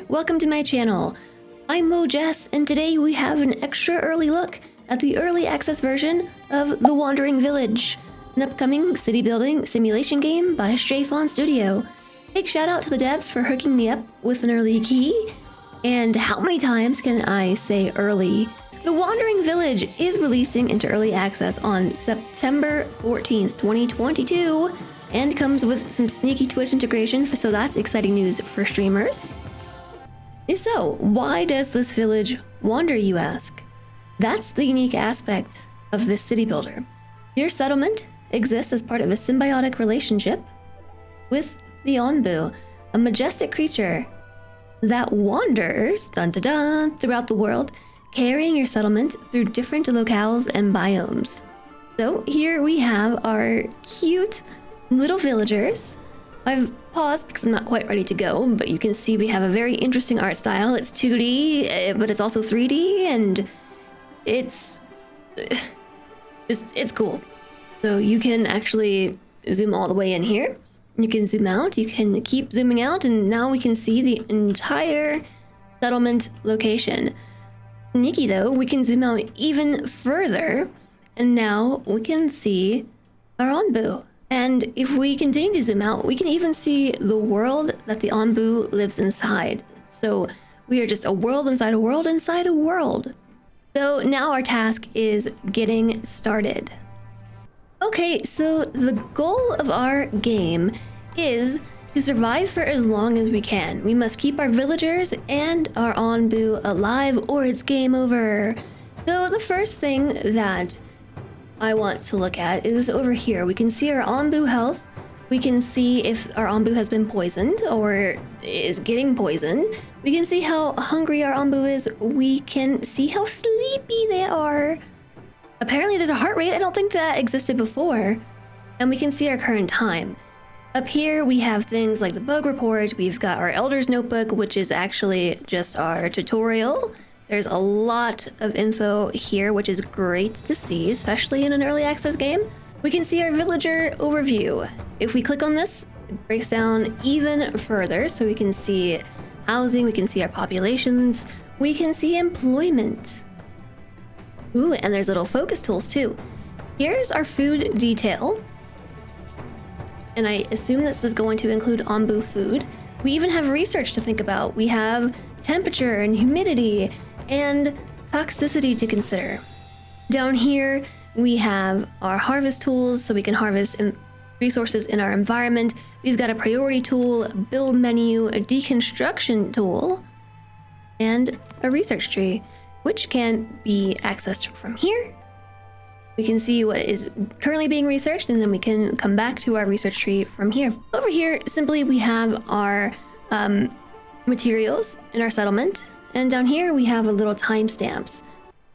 welcome to my channel. I'm woahhjess, and today we have an extra early look at the early access version of The Wandering Village, an upcoming city building simulation game by Fawn Studio. Big shout out to the devs for hooking me up with an early key. And how many times can I say early? The Wandering Village is releasing into early access on September 14th, 2022, and comes with some sneaky Twitch integration, so that's exciting news for streamers. So, why does this village wander, you ask? That's the unique aspect of this city builder. Your settlement exists as part of a symbiotic relationship with the Onbu, a majestic creature that wanders throughout the world, carrying your settlement through different locales and biomes. So here we have our cute little villagers. I've paused because I'm not quite ready to go, but you can see we have a very interesting art style. It's 2D, but it's also 3D, and it's cool. So you can actually zoom all the way in here. You can zoom out, you can keep zooming out, and now we can see the entire settlement location. Sneaky though, we can zoom out even further, and now we can see our Onbu. And if we continue to zoom out, we can even see the world that the Onbu lives inside. So we are just a world inside a world inside a world. So now our task is getting started. Okay, so the goal of our game is to survive for as long as we can. We must keep our villagers and our Onbu alive or it's game over. So the first thing that I want to look at is over here. We can see our Onbu health. We can see if our Onbu has been poisoned or is getting poisoned. We can see how hungry our Onbu is. We can see how sleepy they are. Apparently there's a heart rate. I don't think that existed before. And we can see our current time. Up here we have things like the bug report. We've got our Elder's Notebook, which is actually just our tutorial. There's a lot of info here, which is great to see, especially in an early access game. We can see our villager overview. If we click on this, it breaks down even further, so we can see housing, we can see our populations, we can see employment. Ooh, and there's little focus tools too. Here's our food detail. And I assume this is going to include Onbu food. We even have research to think about. We have temperature and humidity and toxicity to consider. Down here, we have our harvest tools, so we can harvest resources in our environment. We've got a priority tool, a build menu, a deconstruction tool, and a research tree, which can be accessed from here. We can see what is currently being researched, and then we can come back to our research tree from here. Over here, simply we have our materials in our settlement, and down here we have a little timestamps.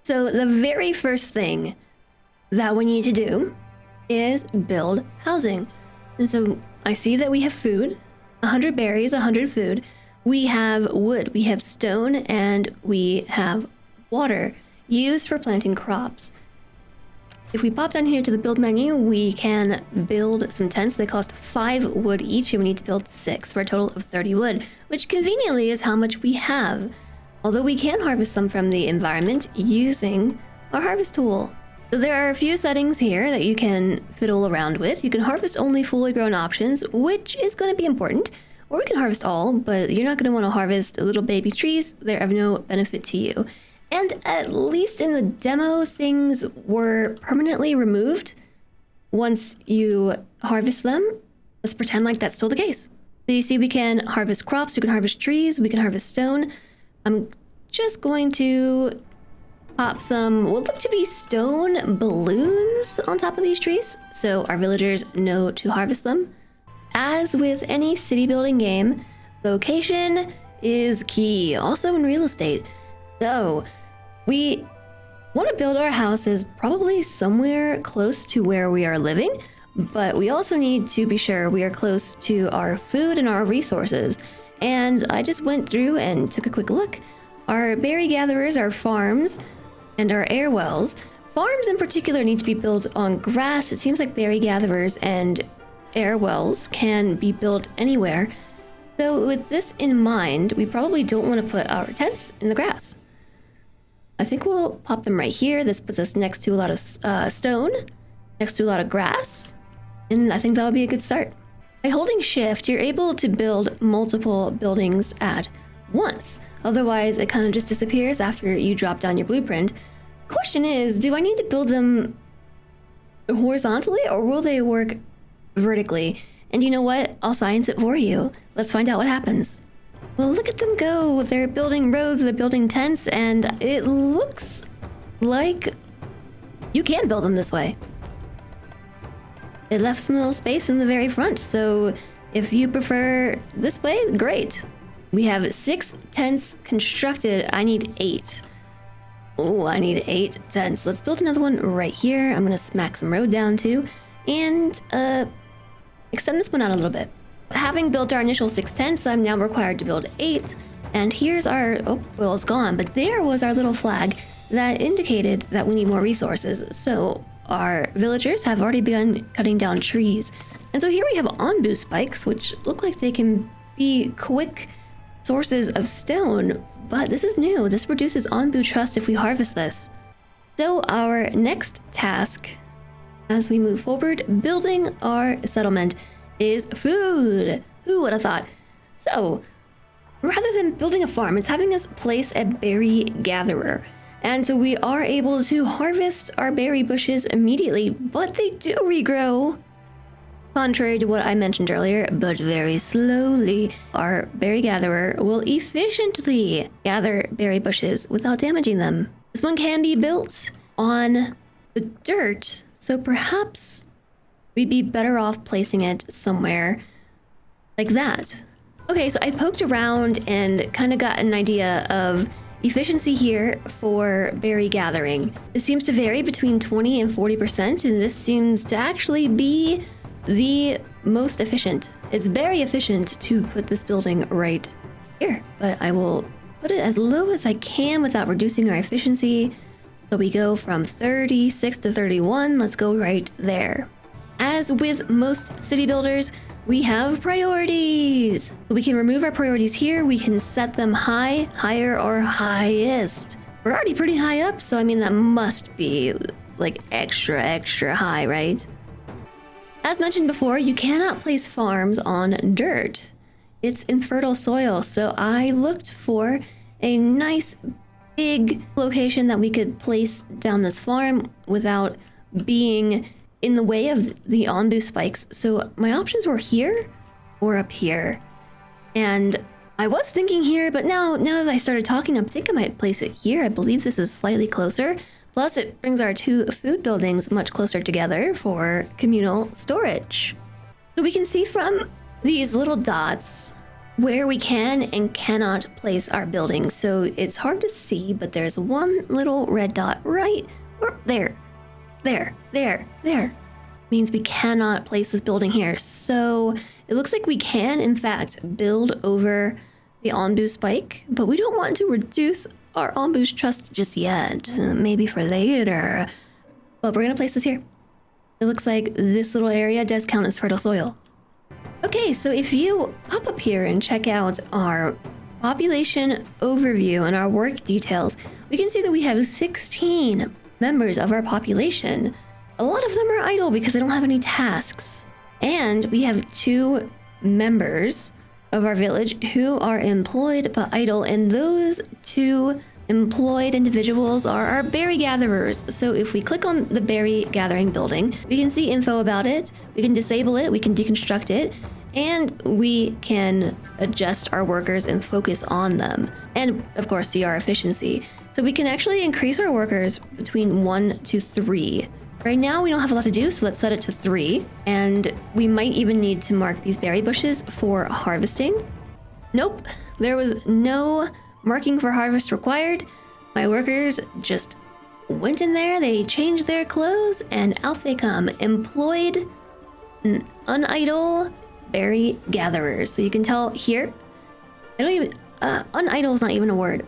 So the very first thing that we need to do is build housing. And so I see that we have food, 100 berries, 100 food. We have wood, we have stone, and we have water used for planting crops. If we pop down here to the build menu, we can build some tents. They cost 5 wood each, and we need to build 6 for a total of 30 wood, which conveniently is how much we have. Although we can harvest some from the environment using our harvest tool. So there are a few settings here that you can fiddle around with. You can harvest only fully grown options, which is going to be important. Or we can harvest all, but you're not going to want to harvest little baby trees. They're of no benefit to you. And at least in the demo, things were permanently removed once you harvest them. Let's pretend like that's still the case. So you see we can harvest crops, we can harvest trees, we can harvest stone. I'm just going to pop some what look to be stone balloons on top of these trees, so our villagers know to harvest them. As with any city building game, location is key, also in real estate. So we want to build our houses probably somewhere close to where we are living, but we also need to be sure we are close to our food and our resources. And I just went through and took a quick look. Our berry gatherers, our farms, and our air wells. Farms in particular need to be built on grass. It seems like berry gatherers and air wells can be built anywhere. So with this in mind, we probably don't want to put our tents in the grass. I think we'll pop them right here. This puts us next to a lot of stone, next to a lot of grass, and I think that'll be a good start. By holding shift, you're able to build multiple buildings at once. Otherwise, it kind of just disappears after you drop down your blueprint. Question is, do I need to build them horizontally or will they work vertically? And you know what? I'll science it for you. Let's find out what happens. Well, look at them go. They're building roads, they're building tents, and it looks like you can build them this way. It left some little space in the very front, so if you prefer this way, great. We have 6 tents constructed. I need 8. Oh, I need 8 tents. Let's build another one right here. I'm gonna smack some road down too, and extend this one out a little bit. Having built our initial 6 tents, I'm now required to build 8. And here's our, oh, well, it's gone, but there was our little flag that indicated that we need more resources. So our villagers have already begun cutting down trees. And so here we have onbu spikes, which look like they can be quick sources of stone, but this is new. This produces onbu trust if we harvest this. So our next task as we move forward, building our settlement, is food. Who would have thought? So rather than building a farm, it's having us place a berry gatherer. And so we are able to harvest our berry bushes immediately, but they do regrow. Contrary to what I mentioned earlier, but very slowly, our berry gatherer will efficiently gather berry bushes without damaging them. This one can be built on the dirt, so perhaps we'd be better off placing it somewhere like that. Okay, so I poked around and kind of got an idea of efficiency here for berry gathering. It seems to vary between 20 and 40%, and this seems to actually be the most efficient. It's very efficient to put this building right here, but I will put it as low as I can without reducing our efficiency. So we go from 36 to 31. Let's go right there. As with most city builders, we have priorities. We can remove our priorities here. We can set them high, higher, or highest. We're already pretty high up, so I mean, that must be like extra, extra high, right? As mentioned before, you cannot place farms on dirt. It's infertile soil, so I looked for a nice big location that we could place down this farm without being in the way of the onbu spikes. So my options were here or up here. And I was thinking here, but now that I started talking, I think I might place it here. I believe this is slightly closer. Plus, it brings our 2 food buildings much closer together for communal storage. So we can see from these little dots where we can and cannot place our buildings. So it's hard to see, but there's one little red dot right there. There. Means we cannot place this building here. So it looks like we can, in fact, build over the onbu spike, but we don't want to reduce our onbu's trust just yet. Maybe for later. But we're gonna place this here. It looks like this little area does count as fertile soil. Okay, so if you pop up here and check out our population overview and our work details, we can see that we have 16 members of our population. A lot of them are idle because they don't have any tasks. And we have 2 members of our village who are employed but idle, and those 2 employed individuals are our berry gatherers. So if we click on the berry gathering building, we can see info about it, we can disable it, we can deconstruct it, and we can adjust our workers and focus on them. And of course, see our efficiency. So we can actually increase our workers between 1 to 3. Right now, we don't have a lot to do, so let's set it to 3. And we might even need to mark these berry bushes for harvesting. Nope, there was no marking for harvest required. My workers just went in there, they changed their clothes, and out they come. Employed, unidle berry gatherers. So you can tell here, I don't even, unidle is not even a word.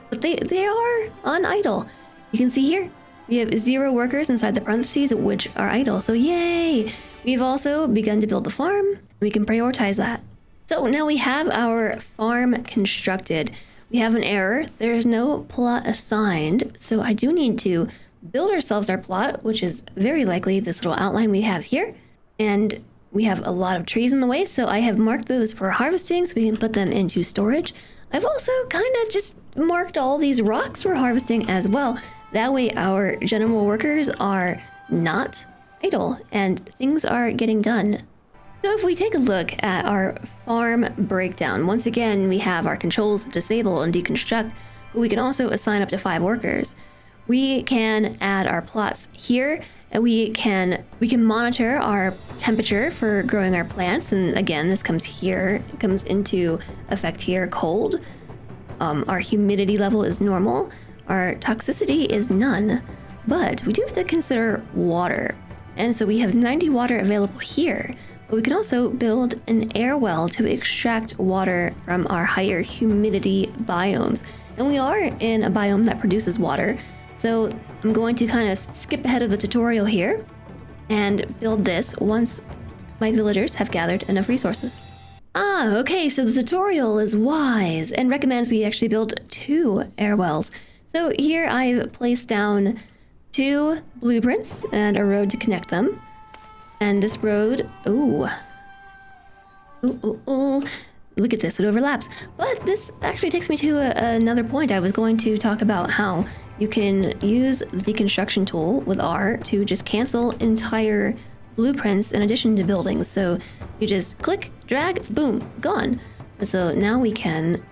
But they are unidle. You can see here, we have 0 workers inside the parentheses, which are idle. So yay! We've also begun to build the farm. We can prioritize that. So now we have our farm constructed. We have an error. There's no plot assigned, so I do need to build ourselves our plot, which is very likely this little outline we have here. And we have a lot of trees in the way, so I have marked those for harvesting so we can put them into storage. I've also kind of just marked all these rocks for harvesting as well. That way our general workers are not idle and things are getting done. So if we take a look at our farm breakdown, once again, we have our controls disable and deconstruct, but we can also assign up to 5 workers. We can add our plots here, and we can monitor our temperature for growing our plants. And again, this comes here, it comes into effect here, cold. Our humidity level is normal. Our toxicity is none, but we do have to consider water. And so we have 90 water available here, but we can also build an air well to extract water from our higher humidity biomes. And we are in a biome that produces water. So I'm going to kind of skip ahead of the tutorial here and build this once my villagers have gathered enough resources. Okay, so the tutorial is wise and recommends we actually build 2 air wells. So here I've placed down 2 blueprints and a road to connect them. And this road, look at this, it overlaps. But this actually takes me to another point. I was going to talk about how you can use the deconstruction tool with R to just cancel entire blueprints in addition to buildings. So you just click, drag, boom, gone. So now we can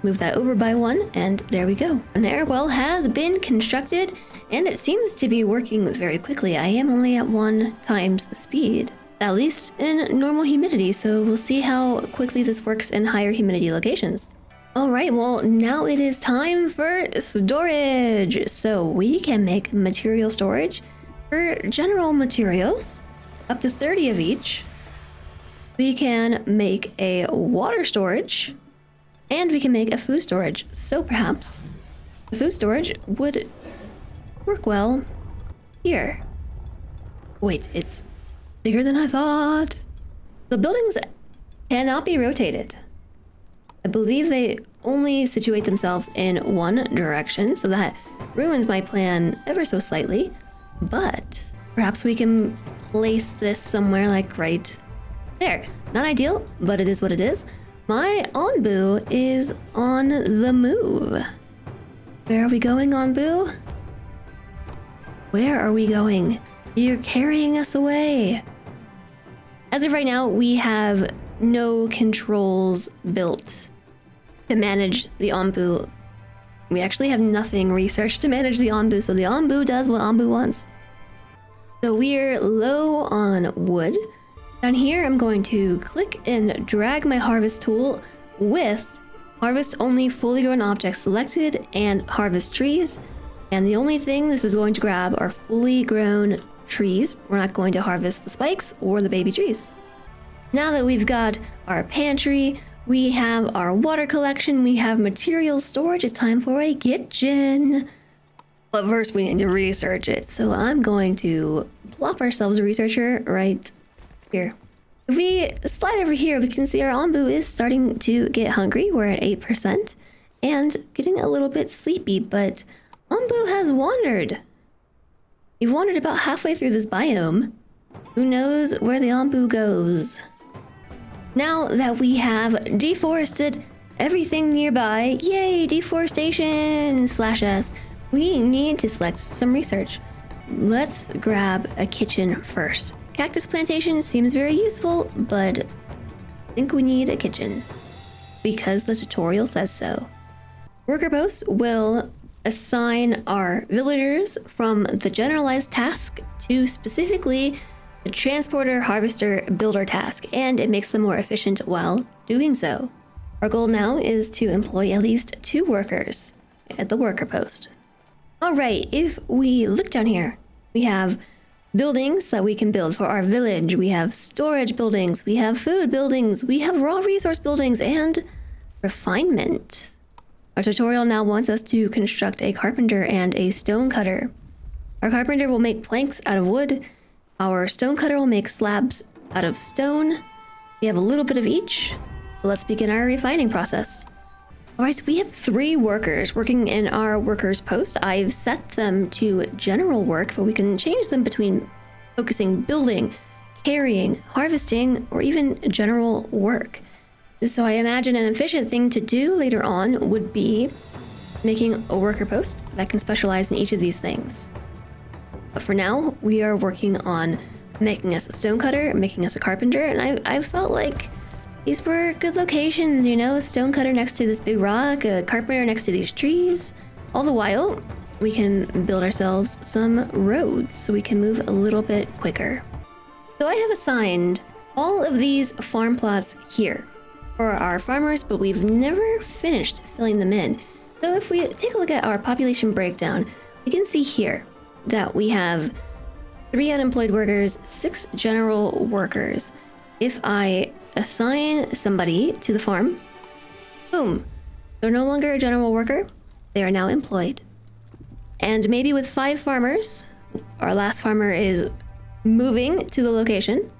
move that over by 1, and there we go. An air well has been constructed, and it seems to be working very quickly. I am only at 1 times speed, at least in normal humidity, so we'll see how quickly this works in higher humidity locations. Alright, well now it is time for storage. So we can make material storage for general materials, up to 30 of each. We can make a water storage, and we can make a food storage. So perhaps the food storage would work well here. Wait, it's bigger than I thought. The buildings cannot be rotated. I believe they only situate themselves in one direction, so that ruins my plan ever so slightly. But perhaps we can place this somewhere like right there. Not ideal, but it is what it is. My Onbu is on the move. Where are we going, Onbu? Where are we going? You're carrying us away. As of right now, we have no controls built to manage the Onbu. We actually have nothing researched to manage the Onbu, so the Onbu does what Onbu wants. So we're low on wood. Down here, I'm going to click and drag my harvest tool with harvest only fully grown objects selected and harvest trees. And the only thing this is going to grab are fully grown trees. We're not going to harvest the spikes or the baby trees. Now that we've got our pantry, we have our water collection, we have material storage, it's time for a kitchen. But first we need to research it. So I'm going to plop ourselves a researcher right here. If we slide over here, we can see our Onbu is starting to get hungry. We're at 8% and getting a little bit sleepy, but Onbu has wandered. You've wandered about halfway through this biome. Who knows where the Onbu goes? Now that we have deforested everything nearby, yay, deforestation /S, we need to select some research. Let's grab a kitchen first. Cactus plantation seems very useful, but I think we need a kitchen because the tutorial says so. Worker posts will assign our villagers from the generalized task to specifically the transporter, harvester, builder task, and it makes them more efficient while doing so. Our goal now is to employ at least 2 workers at the worker post. Alright, if we look down here, we have buildings that we can build for our village, we have storage buildings, we have food buildings, we have raw resource buildings, and refinement. Our tutorial now wants us to construct a carpenter and a stone cutter. Our carpenter will make planks out of wood. Our stone cutter will make slabs out of stone. We have a little bit of each. Let's begin our refining process. All right, so we have 3 workers working in our workers post. I've set them to general work, but we can change them between focusing, building, carrying, harvesting, or even general work. So I imagine an efficient thing to do later on would be making a worker post that can specialize in each of these things. But for now, we are working on making us a stonecutter, making us a carpenter, and I felt like these were good locations, you know, a stonecutter next to this big rock, a carpenter next to these trees. All the while, we can build ourselves some roads so we can move a little bit quicker. So I have assigned all of these farm plots here for our farmers, but we've never finished filling them in. So if we take a look at our population breakdown, we can see here that we have 3 unemployed workers, 6 general workers. If I assign somebody to the farm, boom, they're no longer a general worker, they are now employed. And maybe with 5 farmers, our last farmer is moving to the location,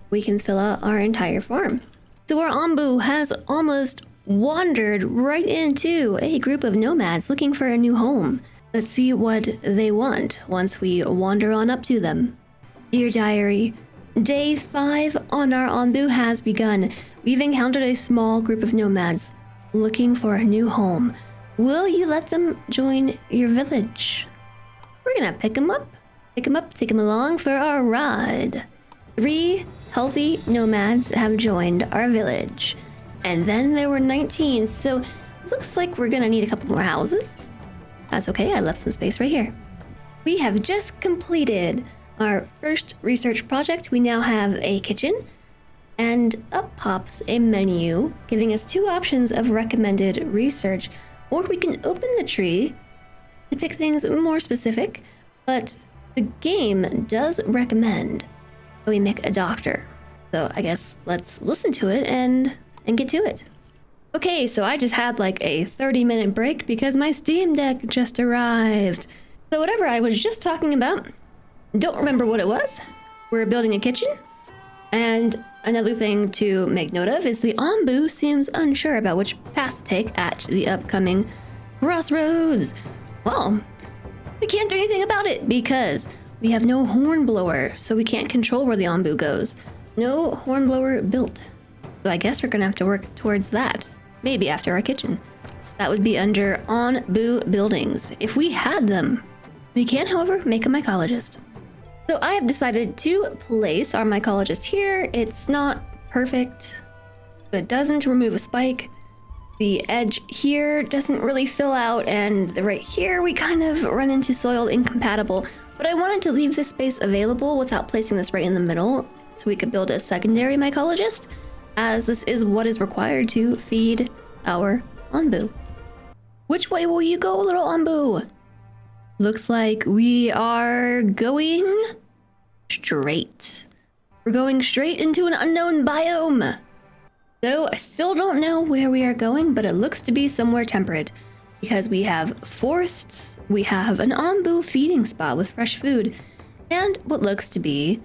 we can fill out our entire farm. So our Ombu has almost wandered right into a group of nomads looking for a new home. Let's see what they want once we wander on up to them. Dear Diary, Day 5 on our Ombu has begun. We've encountered a small group of nomads looking for a new home. Will you let them join your village? We're gonna pick them up, take them along for our ride. 3 healthy nomads have joined our village. And then there were 19, so it looks like we're gonna need a couple more houses. That's okay, I left some space right here. We have just completed our first research project. We now have a kitchen, and up pops a menu giving us 2 options of recommended research, or we can open the tree to pick things more specific, but the game does recommend that we make a doctor. So I guess let's listen to it and get to it. Okay, so I just had like a 30-minute break because my Steam Deck just arrived. So whatever I was just talking about, don't remember what it was. We're building a kitchen. And another thing to make note of is the Ombu seems unsure about which path to take at the upcoming crossroads. Well, we can't do anything about it because we have no hornblower, so we can't control where the Ombu goes. No hornblower built. So I guess we're gonna have to work towards that. Maybe after our kitchen. That would be under Ombu buildings, if we had them. We can, however, make a mycologist. So I have decided to place our mycologist here. It's not perfect, but it doesn't remove a spike. The edge here doesn't really fill out, and right here we kind of run into soil incompatible. But I wanted to leave this space available without placing this right in the middle, so we could build a secondary mycologist, as this is what is required to feed our Ombu. Which way will you go, little Ombu? Looks like we are going straight. We're going straight into an unknown biome. So I still don't know where we are going, but it looks to be somewhere temperate because we have forests, we have an Ombu feeding spot with fresh food, and what looks to be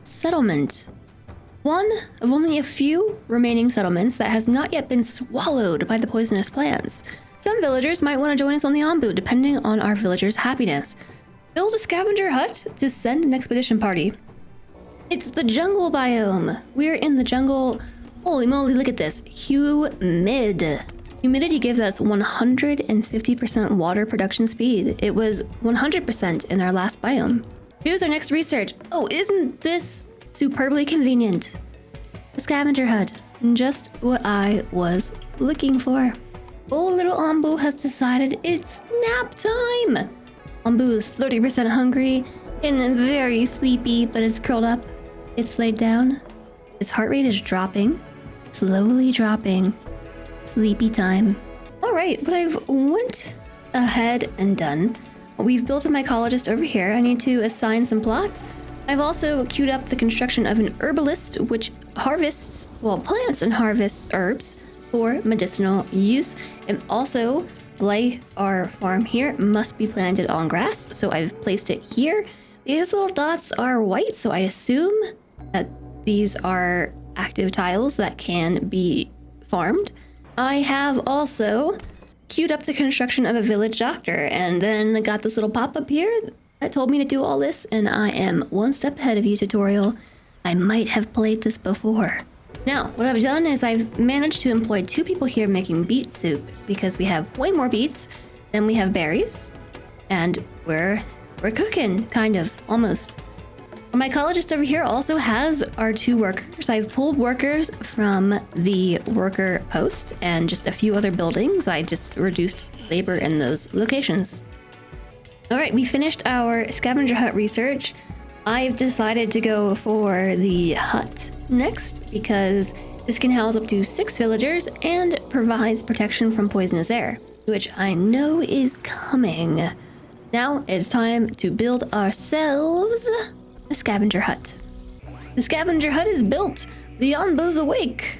settlement. One of only a few remaining settlements that has not yet been swallowed by the poisonous plants. Some villagers might want to join us on the Ombu, depending on our villagers' happiness. Build a scavenger hut to send an expedition party. It's the jungle biome. We're in the jungle. Holy moly, look at this. Humid. Humidity gives us 150% water production speed. It was 100% in our last biome. Here's our next research. Oh, isn't this superbly convenient? A scavenger hut. Just what I was looking for. Oh, little Ombu has decided it's nap time. Ombu is 30% hungry and very sleepy, but it's curled up. It's laid down. Its heart rate is dropping. Slowly dropping. Sleepy time. All right, what I've went ahead and done, we've built a mycologist over here. I need to assign some plots. I've also queued up the construction of an herbalist, which harvests, well, plants and harvests herbs for medicinal use. And also, like our farm here, must be planted on grass, so I've placed it here. These little dots are white, so I assume that these are active tiles that can be farmed. I have also queued up the construction of a village doctor, and then got this little pop-up here that told me to do all this, and I am one step ahead of you, tutorial. I might have played this before. Now, what I've done is I've managed to employ 2 people here making beet soup, because we have way more beets than we have berries, and we're cooking, kind of, almost. My mycologist over here also has our 2 workers. I've pulled workers from the worker post and just a few other buildings. I just reduced labor in those locations. All right, we finished our scavenger hut research. I've decided to go for the hut next because this can house up to 6 villagers and provides protection from poisonous air, which I know is coming. Now it's time to build ourselves a scavenger hut. The scavenger hut is built. The Onbu's awake.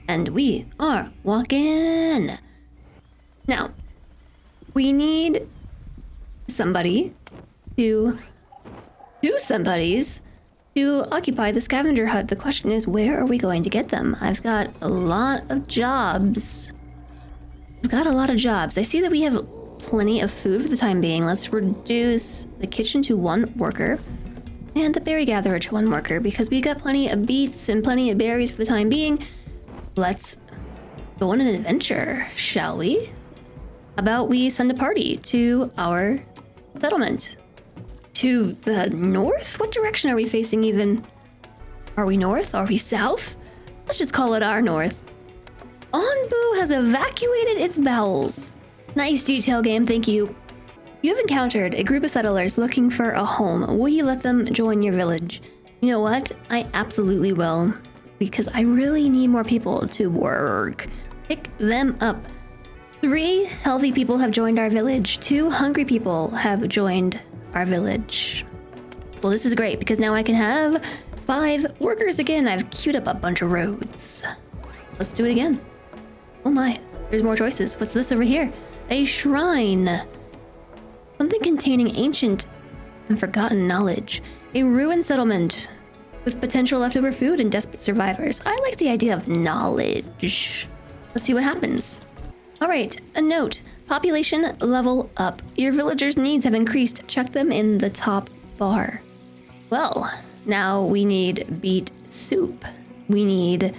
And we are walking. Now, we need somebody to... 2 somebodies to occupy the scavenger hut. The question is, where are we going to get them? I've got a lot of jobs. I see that we have plenty of food for the time being. Let's reduce the kitchen to 1 worker. And the berry gatherer to 1 worker, because we got plenty of beets and plenty of berries for the time being. Let's go on an adventure, shall we? How about we send a party to our settlement? To the north? What direction are we facing even? Are we north? Are we south? Let's just call it our north. Onbu has evacuated its bowels. Nice detail game, thank you. You have encountered a group of settlers looking for a home. Will you let them join your village? You know what? I absolutely will. Because I really need more people to work. Pick them up. 3 healthy people have joined our village. 2 hungry people have joined our village. Well, this is great because now I can have 5 workers again. I've queued up a bunch of roads. Let's do it again. Oh my, there's more choices. What's this over here? A shrine. Something containing ancient and forgotten knowledge. A ruined settlement with potential leftover food and desperate survivors. I like the idea of knowledge. Let's see what happens. All right, a note. Population level up. Your villagers' needs have increased. Check them in the top bar. Well, now we need beet soup. We need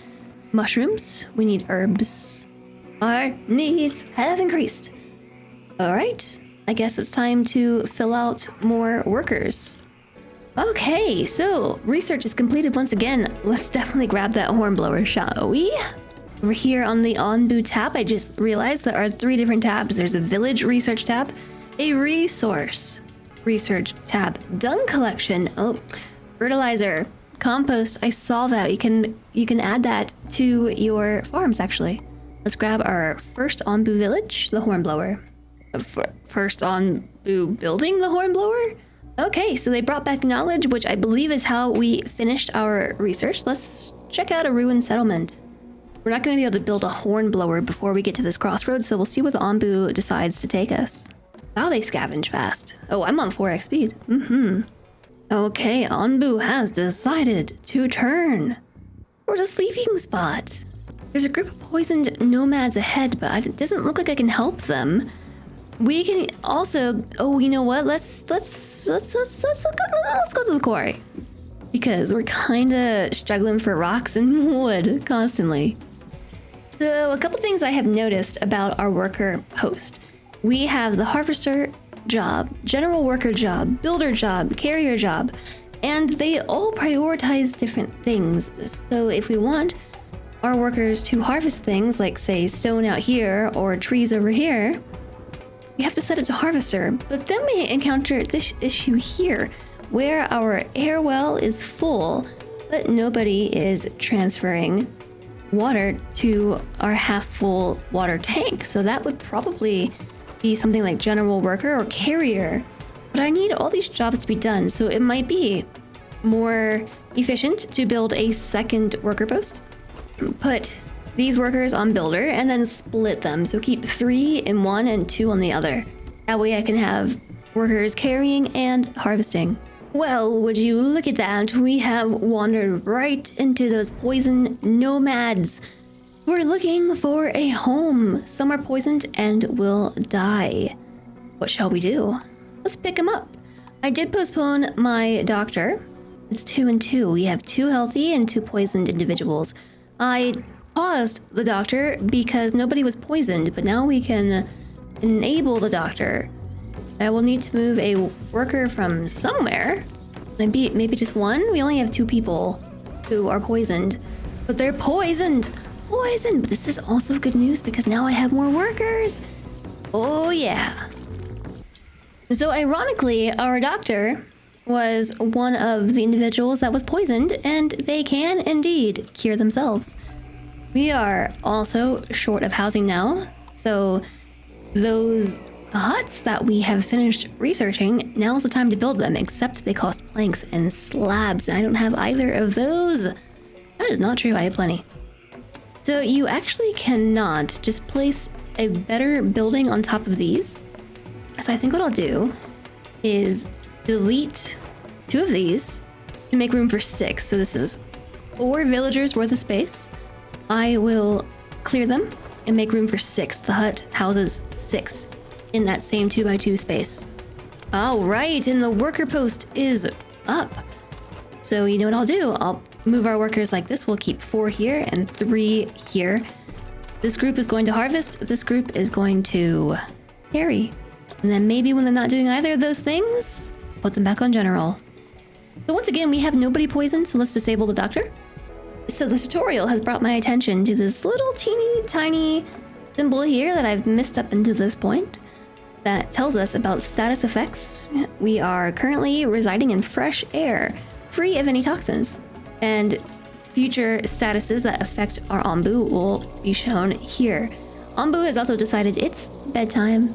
mushrooms. We need herbs. Our needs have increased. All right. I guess it's time to fill out more workers. Okay, so research is completed once again. Let's definitely grab that hornblower, shall we? Over here on the Onbu tab, I just realized there are 3 different tabs. There's a village research tab, a resource research tab, dung collection, oh, fertilizer, compost. I saw that. You can add that to your farms actually. Let's grab our first Onbu village, the hornblower. First Onbu building the hornblower? Okay, so they brought back knowledge, which I believe is how we finished our research. Let's check out a ruined settlement. We're not going to be able to build a hornblower before we get to this crossroads, so we'll see where the Onbu decides to take us. Wow, they scavenge fast. Oh, I'm on 4x speed. Okay, Onbu has decided to turn for the sleeping spot. There's a group of poisoned nomads ahead, but it doesn't look like I can help them. We can also, oh, you know what? Let's go to the quarry, because we're kind of struggling for rocks and wood constantly. So a couple things I have noticed about our worker post. We have the harvester job, general worker job, builder job, carrier job, and they all prioritize different things. So if we want our workers to harvest things like, say, stone out here or trees over here, we have to set it to harvester. But then we encounter this issue here, where our air well is full, but nobody is transferring water to our half-full water tank. So that would probably be something like general worker or carrier. But I need all these jobs to be done, so it might be more efficient to build a second worker post. Put these workers on builder and then split them. So keep 3 in one and 2 on the other. That way I can have workers carrying and harvesting. Well, would you look at that? We have wandered right into those poison nomads. We're looking for a home. Some are poisoned and will die. What shall we do? Let's pick them up. I did postpone my doctor. It's 2 and 2. We have 2 healthy and 2 poisoned individuals. I paused the doctor because nobody was poisoned, but now we can enable the doctor. I will need to move a worker from somewhere. Maybe just one? We only have 2 people who are poisoned. But they're poisoned! Poisoned! But this is also good news because now I have more workers! Oh yeah! So ironically, our doctor was one of the individuals that was poisoned, and they can indeed cure themselves. We are also short of housing now, so those huts that we have finished researching, now is the time to build them, except they cost planks and slabs. I don't have either of those. That is not true, I have plenty. So you actually cannot just place a better building on top of these. So I think what I'll do is delete 2 of these and make room for 6. So this is 4 villagers worth of space. I will clear them and make room for 6. The hut houses 6 in that same 2x2 space. All right, and the worker post is up. So you know what I'll do? I'll move our workers like this. We'll keep 4 here and 3 here. This group is going to harvest. This group is going to carry. And then maybe when they're not doing either of those things, put them back on general. So once again, we have nobody poisoned, so let's disable the doctor. So the tutorial has brought my attention to this little teeny tiny symbol here that I've missed up until this point that tells us about status effects. We are currently residing in fresh air, free of any toxins. And future statuses that affect our Ombu will be shown here. Ombu has also decided it's bedtime.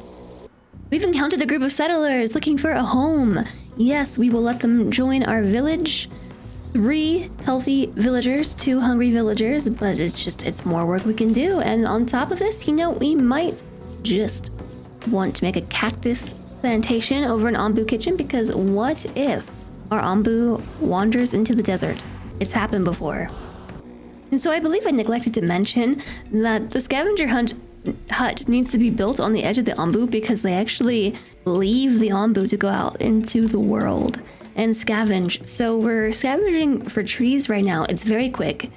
We've encountered a group of settlers looking for a home. Yes, we will let them join our village. 3 healthy villagers, 2 hungry villagers, but it's more work we can do. And on top of this, we might just want to make a cactus plantation over an Ombu kitchen, because what if our Ombu wanders into the desert? It's happened before. And so I believe I neglected to mention that the scavenger hut needs to be built on the edge of the Ombu, because they actually leave the Ombu to go out into the world and scavenge. So we're scavenging for trees right now. It's very quick.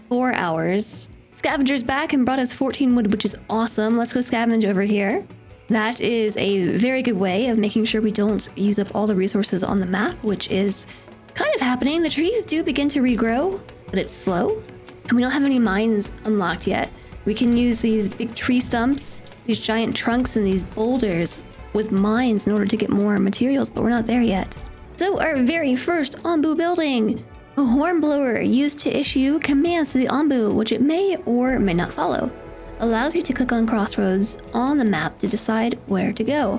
4 hours. Scavenger's back and brought us 14 wood, which is awesome. Let's go scavenge over here. That is a very good way of making sure we don't use up all the resources on the map, which is kind of happening. The trees do begin to regrow, but it's slow. And we don't have any mines unlocked yet. We can use these big tree stumps, these giant trunks, and these boulders with mines in order to get more materials, but we're not there yet. So our very first Ombu building, a hornblower used to issue commands to the Ombu, which it may or may not follow. Allows you to click on crossroads on the map to decide where to go.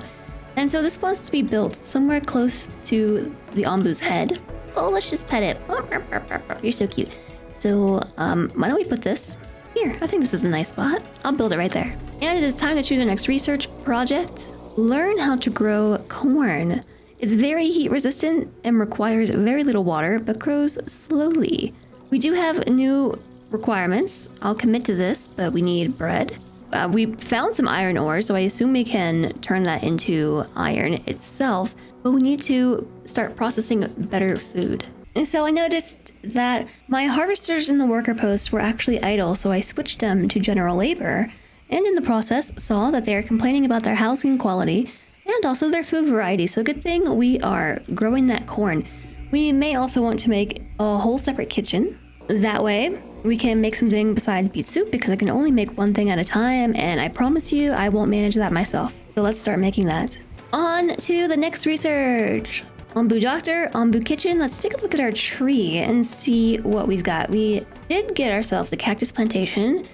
And so this wants to be built somewhere close to the Ombu's head. Oh, let's just pet it. You're so cute. So why don't we put this here? I think this is a nice spot. I'll build it right there. And it is time to choose our next research project. Learn how to grow corn. It's very heat resistant and requires very little water, but grows slowly. We do have new requirements. I'll commit to this, but we need bread. We found some iron ore, so I assume we can turn that into iron itself, but we need to start processing better food. And so I noticed that my harvesters in the worker post were actually idle, so I switched them to general labor, and in the process saw that they are complaining about their housing quality and also their food variety. So good thing we are growing that corn. We may also want to make a whole separate kitchen. That way we can make something besides beet soup, because I can only make one thing at a time, and I promise you I won't manage that myself. So let's start making that. On to the next research. Ombu Doctor, Ombu Kitchen. Let's take a look at our tree and see what we've got. We did get ourselves a cactus plantation.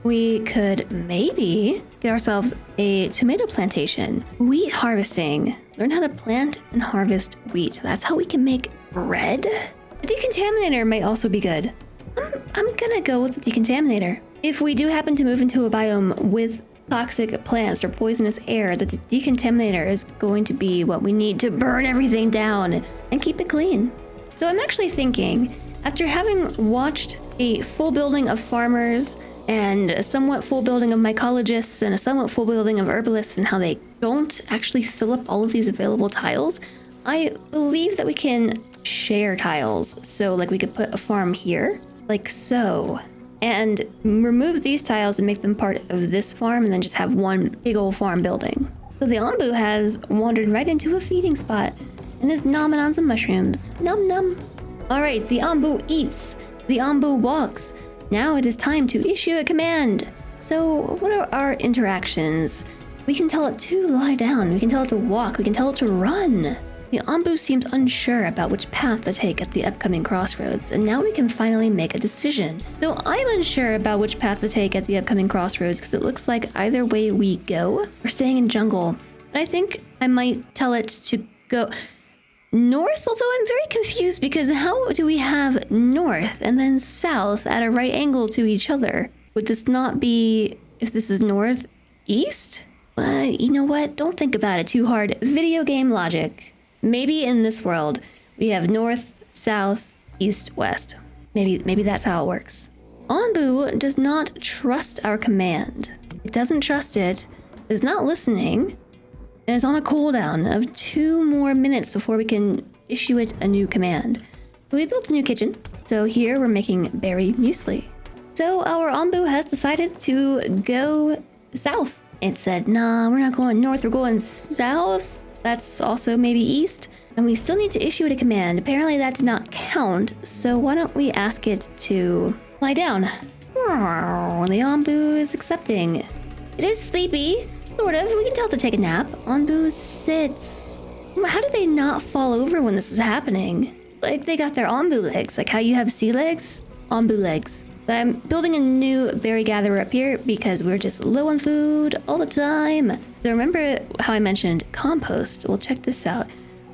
We could maybe get ourselves a tomato plantation. Wheat harvesting. Learn how to plant and harvest wheat. That's how we can make bread. A decontaminator might also be good. I'm gonna go with the decontaminator. If we do happen to move into a biome with toxic plants or poisonous air, the decontaminator is going to be what we need to burn everything down and keep it clean. So I'm actually thinking, after having watched a full building of farmers and a somewhat full building of mycologists and a somewhat full building of herbalists, and how they don't actually fill up all of these available tiles, I believe that we can share tiles. So like we could put a farm here, like so, and remove these tiles and make them part of this farm, and then just have one big old farm building. So the Ombu has wandered right into a feeding spot and is nomming on some mushrooms. Num num. All right, the Ombu eats. The Ombu walks. Now it is time to issue a command. So what are our interactions? We can tell it to lie down. We can tell it to walk. We can tell it to run. The Ombu seems unsure about which path to take at the upcoming crossroads, and now we can finally make a decision. Though I'm unsure about which path to take at the upcoming crossroads because it looks like either way we go, we're staying in jungle. But I think I might tell it to go north, although I'm very confused because how do we have north and then south at a right angle to each other? Would this not be, if this is north, east? You know what? Don't think about it too hard. Video game logic. Maybe in this world, we have north, south, east, west. Maybe that's how it works. Ombu does not trust our command. It doesn't trust it, is not listening, and it's on a cooldown of 2 more minutes before we can issue it a new command. We built a new kitchen, so here we're making berry muesli. So our Ombu has decided to go south. It said, nah, we're not going north, we're going south. That's also maybe east. And we still need to issue it a command. Apparently that did not count, so why don't we ask it to lie down? The Ombu is accepting. It is sleepy, sort of. We can tell it to take a nap. Ombu sits. How did they not fall over when this is happening? Like they got their Ombu legs, like how you have sea legs? Ombu legs. But I'm building a new berry gatherer up here because we're just low on food all the time. So remember how I mentioned compost? Well, check this out.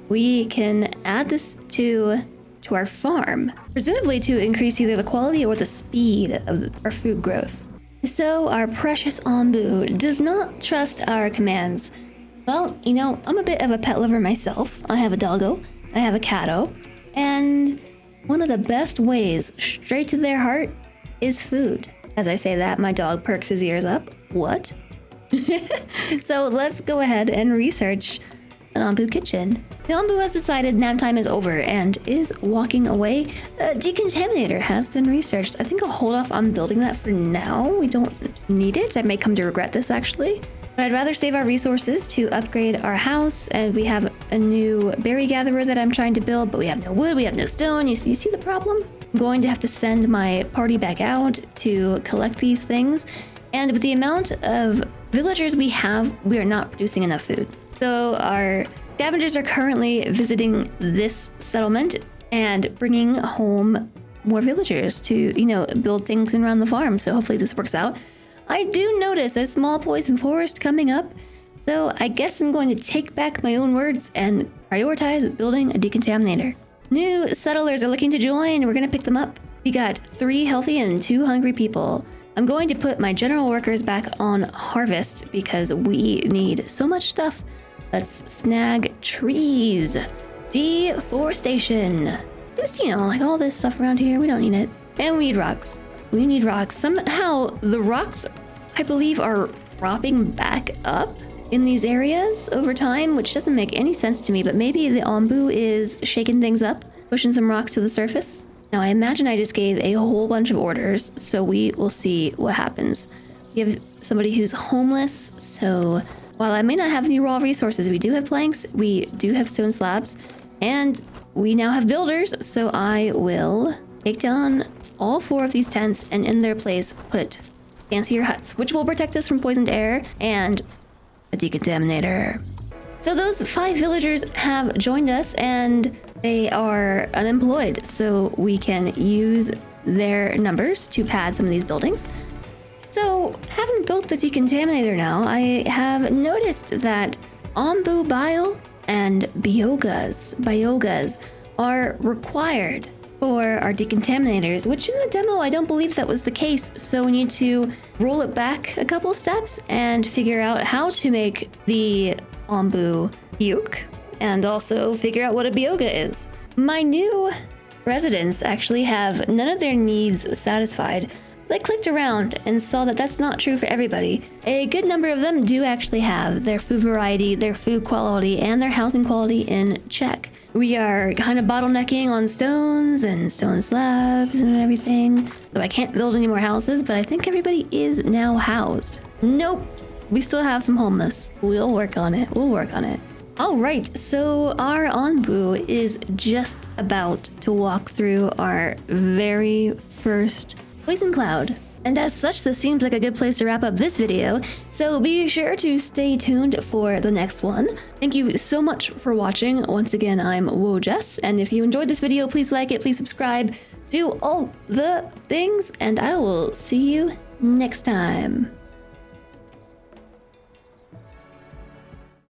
We can add this to our farm, presumably to increase either the quality or the speed of our food growth. So our precious Ombu does not trust our commands. Well, you know, I'm a bit of a pet lover myself. I have a doggo, I have a catto, and one of the best ways straight to their heart is food. As I say that, my dog perks his ears up. What? So let's go ahead and research an Ombu kitchen. The Ombu has decided nap time is over and is walking away. A decontaminator has been researched. I think I'll hold off on building that for now. We don't need it. I may come to regret this actually. But I'd rather save our resources to upgrade our house, and we have a new berry gatherer that I'm trying to build, but we have no wood, we have no stone. You see the problem? I'm going to have to send my party back out to collect these things, and with the amount of villagers we have, we are not producing enough food. So our scavengers are currently visiting this settlement and bringing home more villagers to, you know, build things around the farm. So hopefully this works out. I do notice a small poison forest coming up, so I guess I'm going to take back my own words and prioritize building a decontaminator. New settlers are looking to join. We're going to pick them up. We got 3 healthy and 2 hungry people. I'm going to put my general workers back on harvest because we need so much stuff. Let's snag trees. Deforestation. Just, you know, like all this stuff around here, we don't need it. And we need rocks. We need rocks. Somehow the rocks, I believe, are cropping back up in these areas over time, which doesn't make any sense to me, but maybe the Ombu is shaking things up, pushing some rocks to the surface. Now, I imagine I just gave a whole bunch of orders, so we will see what happens. We have somebody who's homeless, so while I may not have any raw resources, we do have planks, we do have stone slabs, and we now have builders, so I will take down all 4 of these tents and in their place put fancier huts, which will protect us from poisoned air and a decontaminator. So those 5 villagers have joined us and they are unemployed, so we can use their numbers to pad some of these buildings. So having built the decontaminator now, I have noticed that Ombu bile and biogas are required for our decontaminators, which in the demo I don't believe that was the case, so we need to roll it back a couple steps and figure out how to make the Ombu puke and also figure out what a bioga is. My new residents actually have none of their needs satisfied, I clicked around and saw that that's not true for everybody. A good number of them do actually have their food variety, their food quality, and their housing quality in check. We are kind of bottlenecking on stones and stone slabs and everything. Though I can't build any more houses, but I think everybody is now housed. Nope, we still have some homeless. We'll work on it. We'll work on it. All right, so our Onbu is just about to walk through our very first poison cloud. And as such, this seems like a good place to wrap up this video, so be sure to stay tuned for the next one. Thank you so much for watching. Once again, I'm woahhjess, and if you enjoyed this video, please like it, please subscribe, do all the things, and I will see you next time.